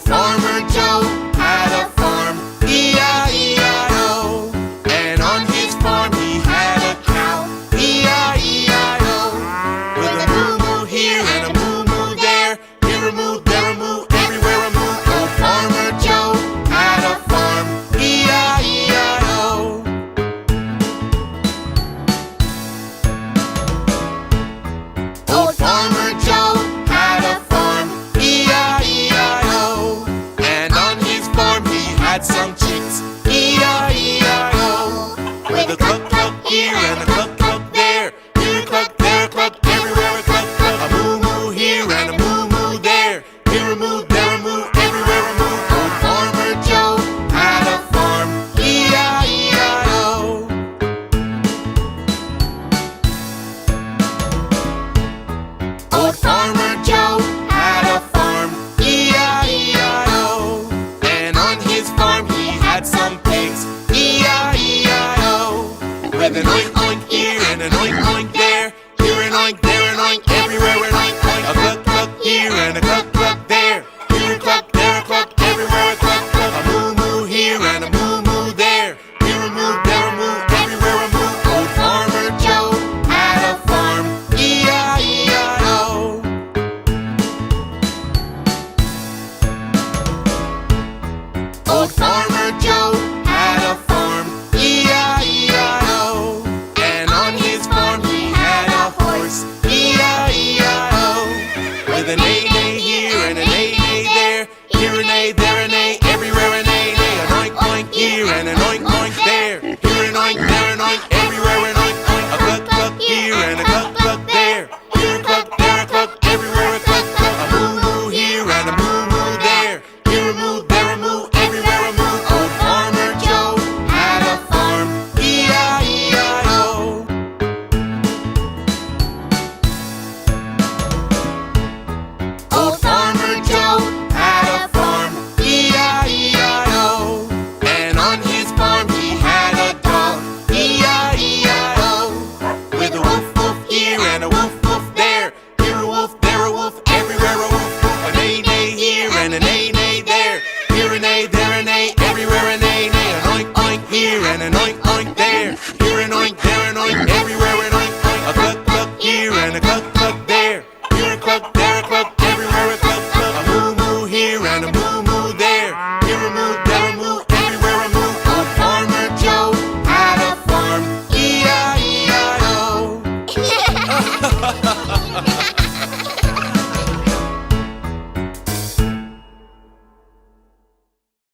Farmer Joe had a farm, E-I-E-I-O. And on his farm he had a cow, E-I-E-I-O. With a moo-moo here and a moo-moo there, here a moo, there a moo, everywhere a moo. Oh, Farmer Joe had a farm, E-I-E-I-O. Old Farmer Joe had a farm, E-I-E-I-O. And on his farm he had some chicks, E-I-E-I-O. With a cluck cluck here and a cluck cluck there, here a cluck, there a cluck, everywhere a cluck cluck. A moo moo here and a moo moo there, here a moo, there a moo, everywhere a moo. Old Farmer Joe had a farm, E-I-E-I-O. Old Farmer Joe had a farm, E-I-E-I-O. And on his farm he had some pigs, E-I-E-I-O. With an oink oink here and an oink oink there, here an oink, there an oink, everywhere an oink oink. A cluck cluck here and a cluck cluck there, here a cluck, there a cluck, everywhere a cluck cluck. A moo moo here and a moo moo there, here a moo, there a moo, everywhere a moo. Old Farmer Joe had a farm, E-I-E-I-O. Old Farmer Joe had a farm, E-I-E-I-O. And on his farm he had a horse, E-I-E-I-O. With an neigh-neigh here and a neigh-neigh there, here a neigh, there a neigh, everywhere a neigh-neigh. An oink oink here and an oink oink there, here an oink, there an oink, everywhere an oink oink. A cluck cluck here and a cluck cluck there, here a cluck, there a cluck, everywhere a cluck cluck. A moo moo here and a moo moo there, here a moo, there a moo, everywhere a moo. Old Farmer Joe had a farm, E-I-E-I-O. Old Farmer Joe had a farm, E-I-E-I-O. And on his farm he had a dog, E-I-E-I-O. With a woof woof here and a woof woof there, here a woof, there a woof, everywhere a woof woof. A neigh neigh here and a neigh neigh there, here a neigh, there a neigh, everywhere a neigh neigh. An oink oink here and an oink oink there, here an oink, there an oink, everywhere an oink oink. A cluck cluck here and a cluck cluck there, here a cluck, there a cluck, everywhere a cluck.